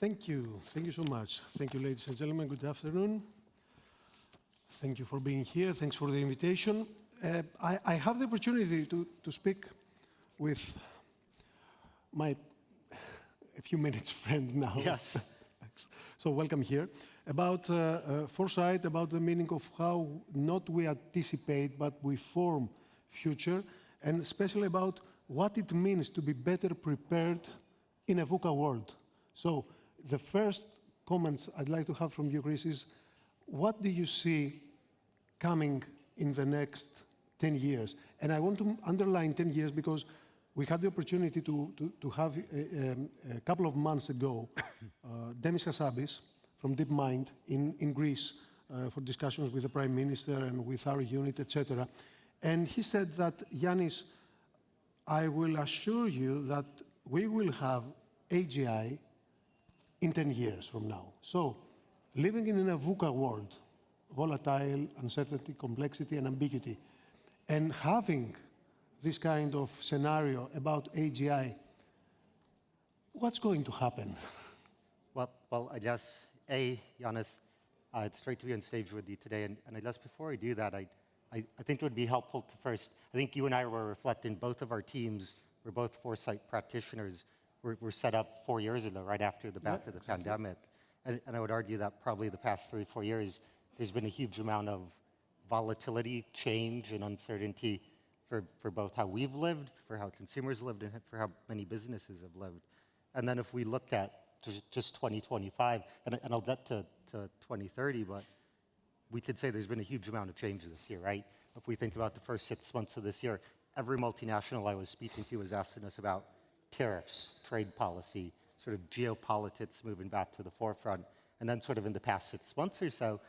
Thank you. Thank you so much. Thank you, ladies and gentlemen. Good afternoon. Thank you for being here. Thanks for the invitation. I have the opportunity to speak with my a few minutes friend now. Yes. So welcome here. About foresight, about the meaning of how not we anticipate, but we form future, and especially about what it means to be better prepared in a VUCA world. So the first comments I'd like to have from you, Chris, is what do you see coming in the next 10 years? And I want to underline 10 years because we had the opportunity to have a couple of months ago Demis Hassabis from DeepMind in Greece for discussions with the Prime Minister and with our unit, etc. And he said that, Yannis, I will assure you that we will have AGI in 10 years from now. So living in a VUCA world, volatile, uncertainty, complexity, and ambiguity, and having this kind of scenario about AGI, what's going to happen? Well, I guess, Yannis, it's great to be on stage with you today. And I guess before I do that, I think it would be helpful to first, I think you and I were reflecting, both of our teams, we're both foresight practitioners, were set up 4 years ago, right after the back of the pandemic. And I would argue that probably the past 3 or 4 years, there's been a huge amount of volatility, change, and uncertainty for both how we've lived, for how consumers lived, and for how many businesses have lived. And then if we look at just 2025, and I'll get to 2030, but we could say there's been a huge amount of change this year, right? If we think about the first 6 months of this year, every multinational I was speaking to was asking us about tariffs, trade policy, sort of geopolitics moving back to the forefront. And then sort of in the past 6 months or so,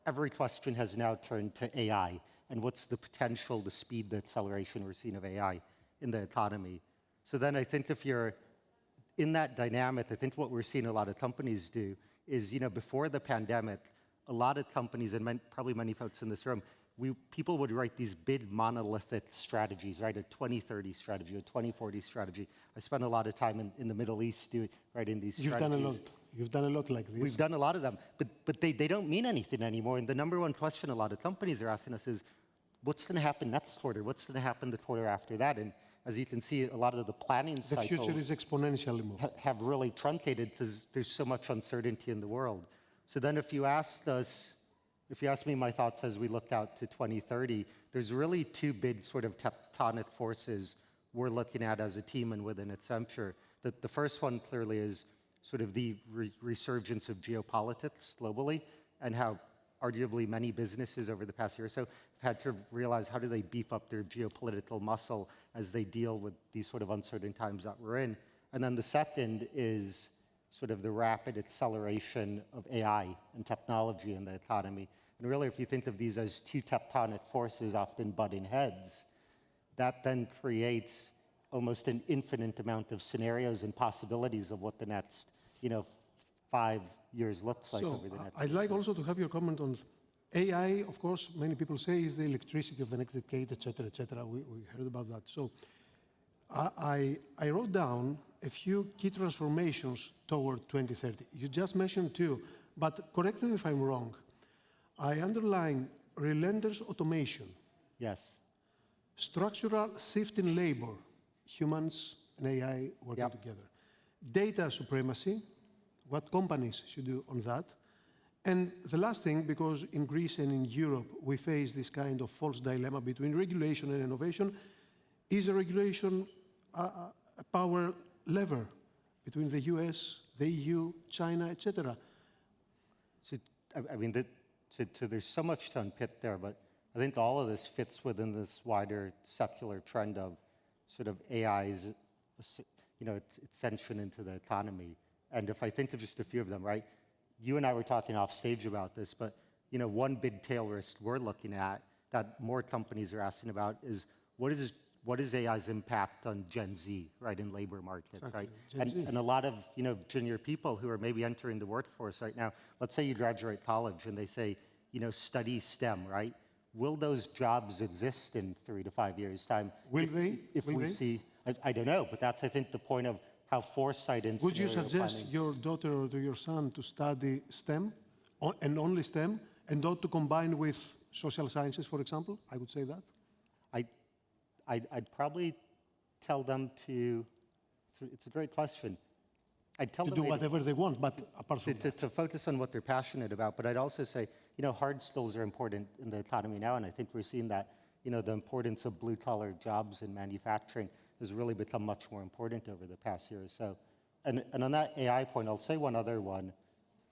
every question has now turned to AI and what's the potential, the speed, the acceleration we're seeing of AI in the economy. So then I think if you're in that dynamic, I think what we're seeing a lot of companies do is, before the pandemic, a lot of companies, and probably many folks in this room, people would write these big monolithic strategies, right? A 2030 strategy, a 2040 strategy. I spent a lot of time in the Middle East writing these strategies. You've done a lot. You've done a lot like this. We've done a lot of them, but they don't mean anything anymore. And the number one question a lot of companies are asking us is, what's going to happen next quarter? What's going to happen the quarter after that? And as you can see, a lot of the planning cycles... The future is exponentially moving. ...have really truncated because there's so much uncertainty in the world. So then if you ask me my thoughts as we look out to 2030, there's really 2 big sort of tectonic forces we're looking at as a team and within Accenture. The first one clearly is sort of the resurgence of geopolitics globally, and how arguably many businesses over the past year or so have had to realize how do they beef up their geopolitical muscle as they deal with these sort of uncertain times that we're in. And then the second is sort of the rapid acceleration of AI and technology in the economy. And really, if you think of these as 2 tectonic forces often butting heads, that then creates almost an infinite amount of scenarios and possibilities of what the next, 5 years looks like over the next I'd like also to have your comment on AI. Of course, many people say is the electricity of the next decade, etc., etc. We heard about that. So I wrote down a few key transformations toward 2030. You just mentioned 2, but correct me if I'm wrong. I underline relentless automation. Yes. Structural shift in labor, humans and AI working together. Data supremacy, what companies should do on that. And the last thing, because in Greece and in Europe, we face this kind of false dilemma between regulation and innovation, is a regulation a power lever between the US, the EU, China, etc.? So, I mean, there's so much to unpick there, but I think all of this fits within this wider secular trend of sort of AI's, its ascension into the economy. And if I think of just a few of them, right? You and I were talking off stage about this, but one big tail risk we're looking at that more companies are asking about is what is AI's impact on Gen Z, right, in labor markets, right? And a lot of junior people who are maybe entering the workforce right now. Let's say you graduate college and they say, study STEM, right? Will those jobs exist in 3 to 5 years' time? Will they? If we see, I don't know, but that's I think the point of how foresight and Would you scenario suggest planning. your daughter or to your son to study STEM and only STEM and not to combine with social sciences, for example? I would say that. I'd probably tell them to, it's a great question. I'd tell To them do whatever they want, but apart from that. to focus on what they're passionate about. But I'd also say, hard skills are important in the economy now, and I think we're seeing that, the importance of blue-collar jobs in manufacturing has really become much more important over the past year or so. And on that AI point, I'll say one other one.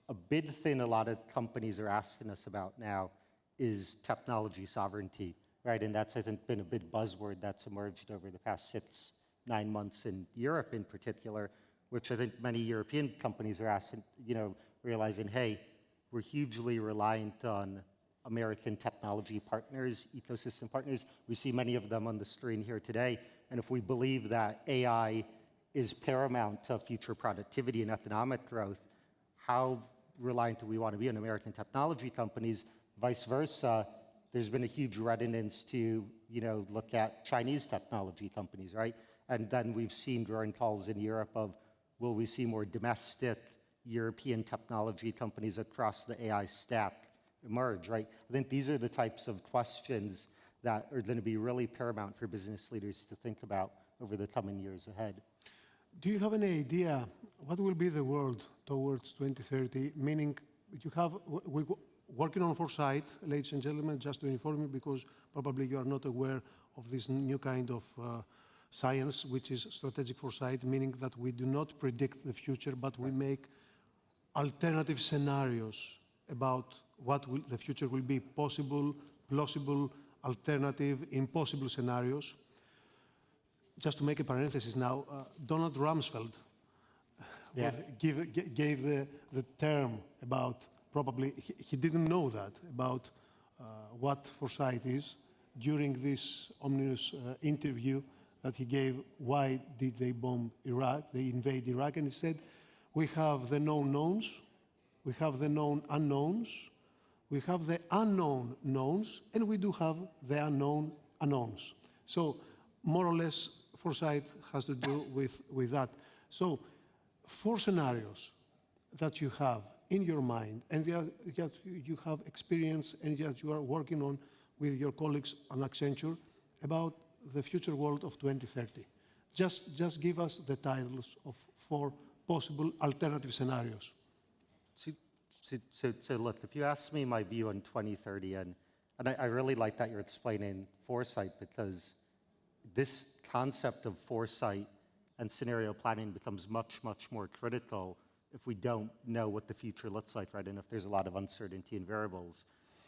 A big thing a lot of companies are asking us about now is technology sovereignty, right? And that's, I think, been a big buzzword that's emerged over the past 6-9 months in Europe in particular, which I think many European companies are asking, realizing, hey, we're hugely reliant on American technology partners, ecosystem partners. We see many of them on the screen here today. And if we believe that AI is paramount to future productivity and economic growth, how reliant do we want to be on American technology companies? Vice versa, there's been a huge reticence to, look at Chinese technology companies, right? And then we've seen growing calls in Europe of, will we see more domestic European technology companies across the AI stack emerge, right? I think these are the types of questions that are going to be really paramount for business leaders to think about over the coming years ahead. Do you have any idea what will be the world towards 2030? Meaning, we're working on foresight, ladies and gentlemen, just to inform you, because probably you are not aware of this new kind of science, which is strategic foresight, meaning that we do not predict the future, but we make alternative scenarios about what the future will be: possible, plausible, alternative, impossible scenarios. Just to make a parenthesis now, Donald Rumsfeld gave the term about, probably he didn't know that, about what foresight is during this ominous interview that he gave. Why did they bomb Iraq, they invade Iraq? And he said, we have the known knowns, we have the known unknowns, we have the unknown knowns, and we do have the unknown unknowns. So more or less, foresight has to do with that. So 4 scenarios that you have in your mind and that you have experience and that you are working on with your colleagues on Accenture about the future world of 2030. Just give us the titles of 4 possible alternative scenarios. So look, if you ask me my view on 2030, and I really like that you're explaining foresight, because this concept of foresight and scenario planning becomes much, much more critical if we don't know what the future looks like, right? And if there's a lot of uncertainty and variables.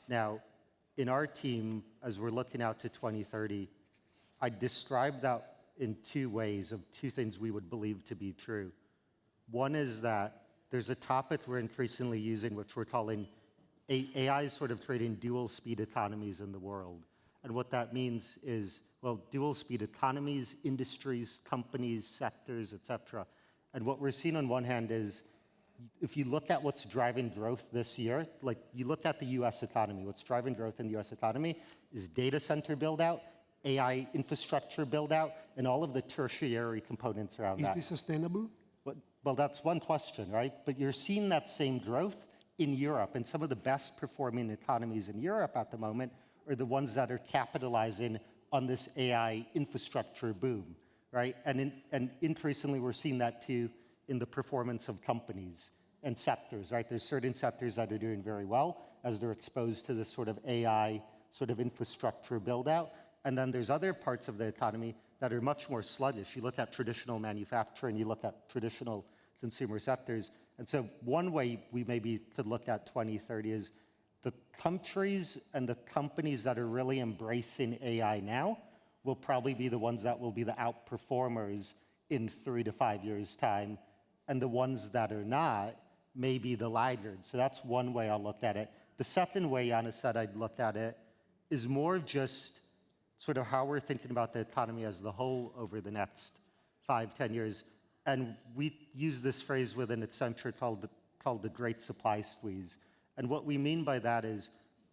Now, in our team, as we're looking out to 2030, I describe that in 2 ways of 2 things we would believe to be true. One is that there's a topic we're increasingly using, which we're calling AI is sort of creating dual speed economies in the world. And what that means is, well, dual speed economies, industries, companies, sectors, et cetera. And what we're seeing on one hand is, if you look at what's driving growth this year, like you look at the US economy, what's driving growth in the US economy is data center build out, AI infrastructure build out, and all of the tertiary components around that. Is this sustainable? Well, that's one question, right? But you're seeing that same growth in Europe, and some of the best performing economies in Europe at the moment are the ones that are capitalizing on this AI infrastructure boom, right? And increasingly, we're seeing that too in the performance of companies and sectors, right? There's certain sectors that are doing very well as they're exposed to this sort of AI sort of infrastructure build out. And then there's other parts of the economy that are much more sluggish. You look at traditional manufacturing, you look at traditional consumer sectors. And so one way we maybe could look at 2030 is the countries and the companies that are really embracing AI now will probably be the ones that will be the outperformers in 3 to 5 years' time. And the ones that are not may be the laggards. So that's one way I'll look at it. The second way, Yana said I'd look at it, is more just sort of how we're thinking about the economy as the whole over the next 5-10 years. And we use this phrase within Accenture called the Great Supply Squeeze. And what we mean by that is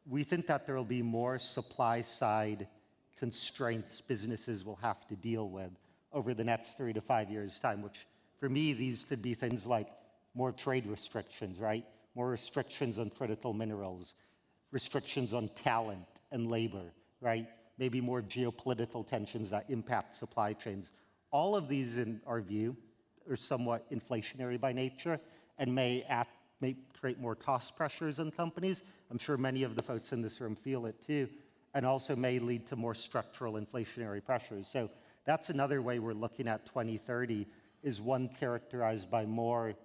we think that there will be more supply side constraints businesses will have to deal with over the next 3 to 5 years' time, which for me, these could be things like more trade restrictions, right? More restrictions on critical minerals, restrictions on talent and labor, right? Maybe more geopolitical tensions that impact supply chains. All of these, in our view, are somewhat inflationary by nature and may create more cost pressures on companies. I'm sure many of the folks in this room feel it too, and also may lead to more structural inflationary pressures. So that's another way we're looking at 2030, is one characterized by more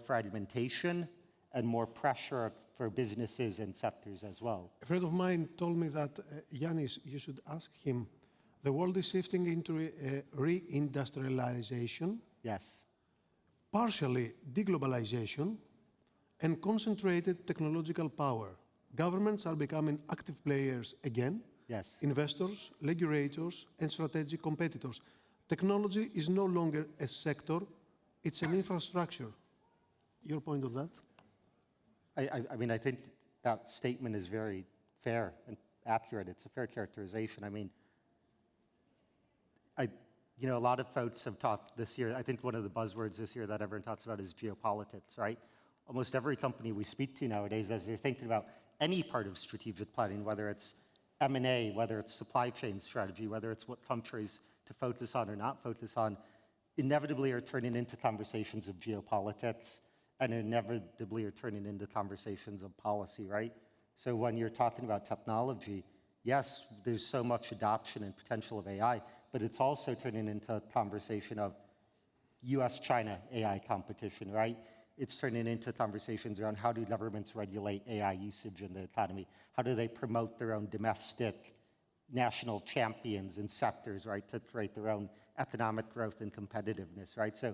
fragmentation and more pressure for businesses and sectors as well. A friend of mine told me that, Yanis, you should ask him, the world is shifting into reindustrialization, Yes. partially deglobalization, and concentrated technological power. Governments are becoming active players again, Yes. investors, regulators, and strategic competitors. Technology is no longer a sector, it's an infrastructure. Your point on that? I mean, I think that statement is very fair and accurate. It's a fair characterization. I mean, a lot of folks have talked this year, I think one of the buzzwords this year that everyone talks about is geopolitics, right? Almost every company we speak to nowadays, as they're thinking about any part of strategic planning, whether it's M&A, whether it's supply chain strategy, whether it's what countries to focus on or not focus on, inevitably are turning into conversations of geopolitics and inevitably are turning into conversations of policy, right? So when you're talking about technology, yes, there's so much adoption and potential of AI, but it's also turning into a conversation of US-China AI competition, right? It's turning into conversations around how do governments regulate AI usage in the economy? How do they promote their own domestic national champions and sectors, right, to create their own economic growth and competitiveness, right? So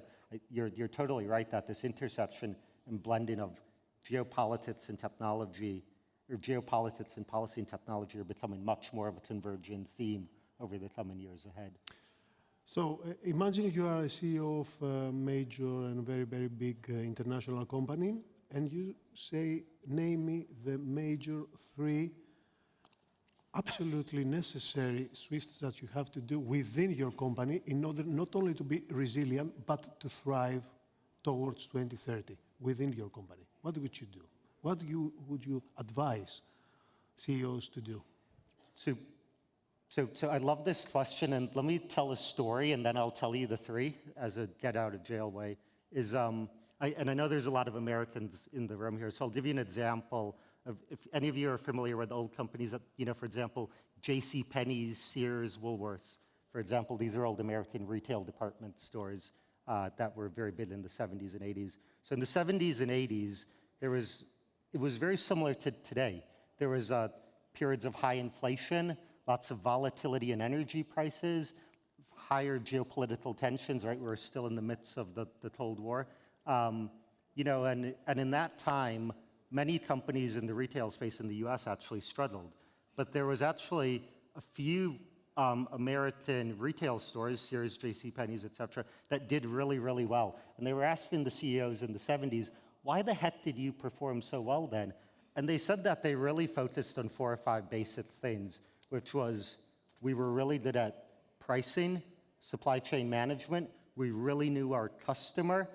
you're totally right that this intersection and blending of geopolitics and technology, or geopolitics and policy and technology, are becoming much more of a convergent theme over the coming years ahead. So imagine you are a CEO of a major and very, very big international company, and you say, name me the major 3 absolutely necessary shifts that you have to do within your company in order not only to be resilient, but to thrive towards 2030 within your company. What would you do? What would you advise CEOs to do? So I love this question, and let me tell a story, and then I'll tell you the 3 as a get-out-of-jail way. And I know there's a lot of Americans in the room here, so I'll give you an example of, if any of you are familiar with old companies that, for example, J.C. Penney's, Sears, Woolworths. For example, these are old American retail department stores that were very big in the 70s and 80s. So in the 70s and 80s, it was very similar to today. There was periods of high inflation, lots of volatility in energy prices, higher geopolitical tensions, right? We're still in the midst of the Cold War. And in that time, many companies in the retail space in the US actually struggled. But there was actually a few American retail stores, Sears, J.C. Penney's, et cetera, that did really, really well. And they were asking the CEOs in the 70s, why the heck did you perform so well then? And they said that they really focused on 4 or 5 basic things, which was, we were really good at pricing, supply chain management, we really knew our customer,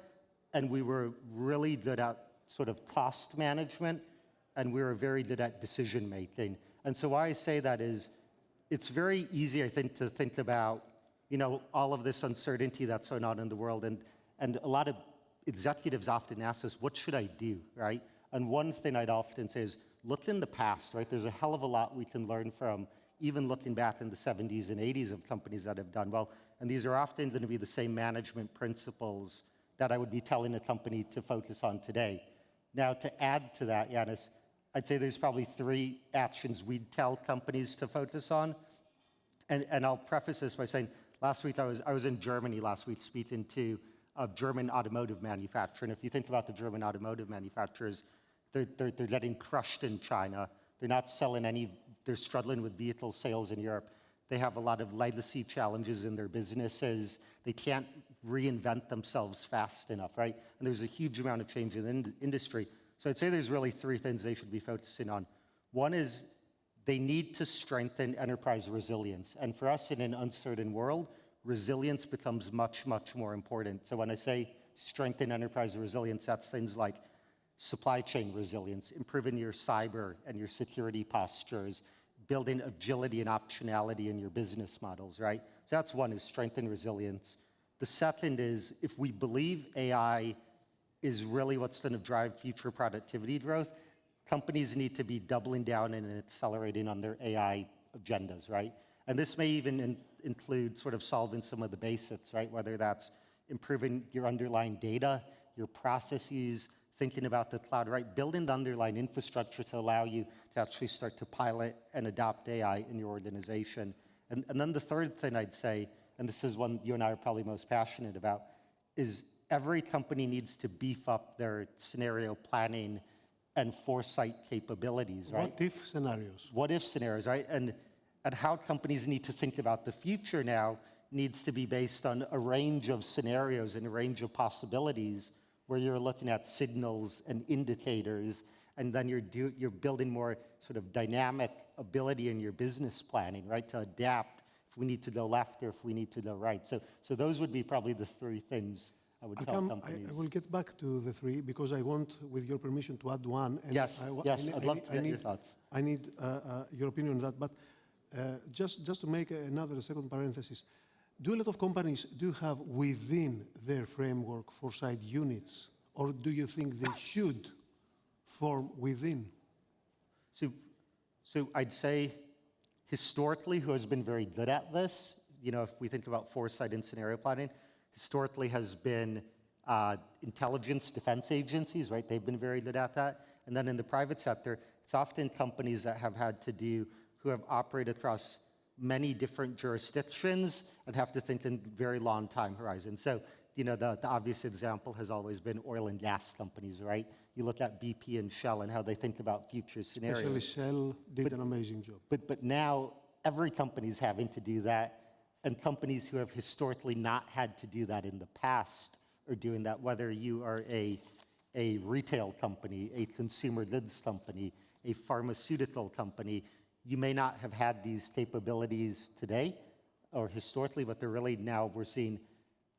and we were really good at sort of cost management, and we were very good at decision making. And so why I say that is, it's very easy, I think, to think about, all of this uncertainty that's going on in the world, and a lot of executives often ask us, what should I do, right? And one thing I'd often say is, look in the past, right? There's a hell of a lot we can learn from, even looking back in the 70s and 80s of companies that have done well. And these are often going to be the same management principles that I would be telling a company to focus on today. Now, to add to that, Yanis, I'd say there's probably 3 actions we'd tell companies to focus on. And I'll preface this by saying, last week I was in Germany last week speaking to a German automotive manufacturer. And if you think about the German automotive manufacturers, they're getting crushed in China. They're not selling any, they're struggling with vehicle sales in Europe. They have a lot of legacy challenges in their businesses. They can't reinvent themselves fast enough, right? And there's a huge amount of change in the industry. So I'd say there's really 3 things they should be focusing on. One is they need to strengthen enterprise resilience. And for us in an uncertain world, resilience becomes much, much more important. So when I say strengthen enterprise resilience, that's things like supply chain resilience, improving your cyber and your security postures, building agility and optionality in your business models, right? So that's one, is strengthen resilience. The second is, if we believe AI is really what's going to drive future productivity growth, companies need to be doubling down and accelerating on their AI agendas, right? And this may even include sort of solving some of the basics, right? Whether that's improving your underlying data, your processes, thinking about the cloud, right? Building the underlying infrastructure to allow you to actually start to pilot and adopt AI in your organization. And then the third thing I'd say, and this is one you and I are probably most passionate about, is every company needs to beef up their scenario planning and foresight capabilities, right? What if scenarios? What if scenarios, right? And how companies need to think about the future now needs to be based on a range of scenarios and a range of possibilities where you're looking at signals and indicators, and then you're building more sort of dynamic ability in your business planning, right? To adapt if we need to go left or if we need to go right. So those would be probably the three things I would tell companies. I will get back to the three because I want, with your permission, to add one. And yes, I'd love to get your thoughts. I need your opinion on that. But just to make another second parenthesis, do a lot of companies do have within their framework foresight units, or do you think they should form within? So I'd say historically, who has been very good at this, you know, if we think about foresight and scenario planning, historically has been intelligence defense agencies, right? They've been very good at that. And then in the private sector, it's often companies that have had to do, who have operated across many different jurisdictions and have to think in very long time horizons. So, you know, the obvious example has always been oil and gas companies, right? You look at BP and Shell and how they think about future scenarios. Especially Shell did an amazing job. But now every company is having to do that, and companies who have historically not had to do that in the past are doing that, whether you are a retail company, a consumer goods company, a pharmaceutical company. You may not have had these capabilities today or historically, but they're really now we're seeing,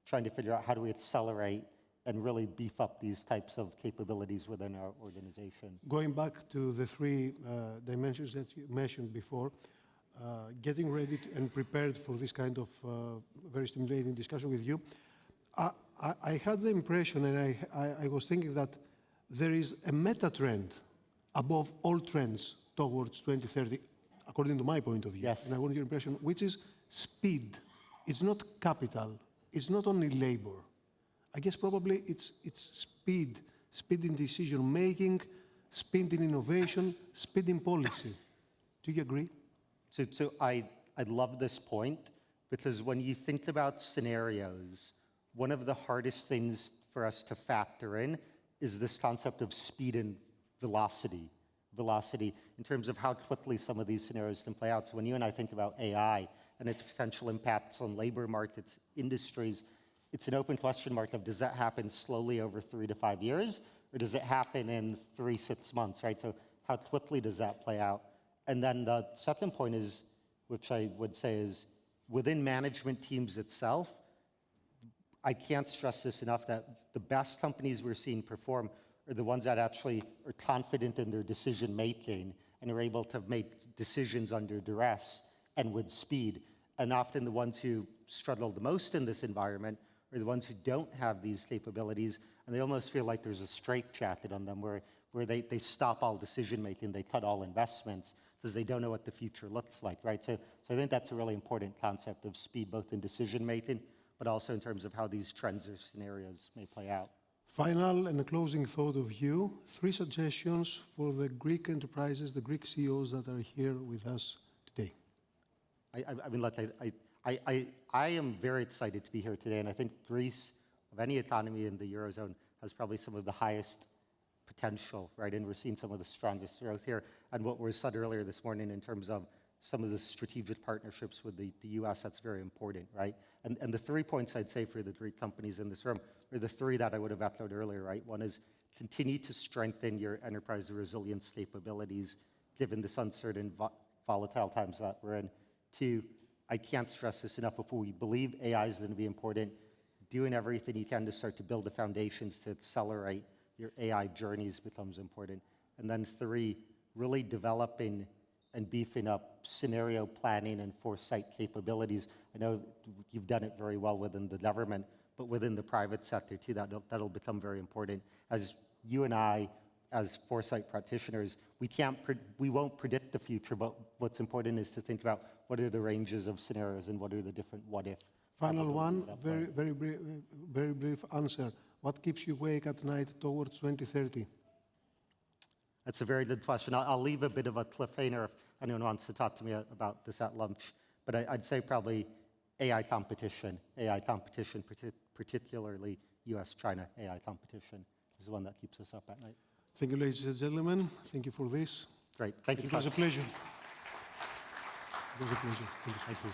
trying to figure out how do we accelerate and really beef up these types of capabilities within our organization. Going back to the three dimensions that you mentioned before, getting ready and prepared for this kind of very stimulating discussion with you, I had the impression, and I was thinking that there is a meta trend above all trends towards 2030, according to my point of view. Yes. And I want your impression, which is speed. It's not capital. It's not only labor. I guess probably it's speed in decision making, speed in innovation, speed in policy. Do you agree? So I love this point, because when you think about scenarios, one of the hardest things for us to factor in is this concept of speed and velocity. Velocity in terms of how quickly some of these scenarios can play out. So when you and I think about AI and its potential impacts on labor markets, industries, it's an open question mark of, does that happen slowly over 3 to 5 years, or does it happen in 3-6 months, right? So how quickly does that play out? And then the second point is, which I would say is, within management teams itself, I can't stress this enough, that the best companies we're seeing perform are the ones that actually are confident in their decision making and are able to make decisions under duress and with speed. And often the ones who struggle the most in this environment are the ones who don't have these capabilities, and they almost feel like there's a straitjacket on them where they stop all decision making, they cut all investments because they don't know what the future looks like, right? So I think that's a really important concept of speed, both in decision making, but also in terms of how these trends or scenarios may play out. Final and a closing thought of you. 3 suggestions for the Greek enterprises, the Greek CEOs that are here with us today. I mean, look, I am very excited to be here today, and I think Greece, of any economy in the Eurozone, has probably some of the highest potential, right? And we're seeing some of the strongest growth here. And what was said earlier this morning in terms of some of the strategic partnerships with the US, that's very important, right? And the 3 points I'd say for the Greek companies in this room are the 3 that I would have echoed earlier, right? One is continue to strengthen your enterprise resilience capabilities given this uncertain, volatile times that we're in. 2, I can't stress this enough. If we believe AI is going to be important, doing everything you can to start to build the foundations to accelerate your AI journeys becomes important. And then 3, really developing and beefing up scenario planning and foresight capabilities. I know you've done it very well within the government, but within the private sector too, that'll become very important. As you and I, as foresight practitioners, we won't predict the future, but what's important is to think about what are the ranges of scenarios and what are the different what-if. Final one, very brief answer. What keeps you awake at night towards 2030? That's a very good question. I'll leave a bit of a cliffhanger if anyone wants to talk to me about this at lunch. But I'd say probably AI competition, particularly US-China AI competition is the one that keeps us up at night. Thank you, ladies and gentlemen. Thank you for this. Great. Thank you. It was a pleasure. It was a pleasure. Thank you. Thank you.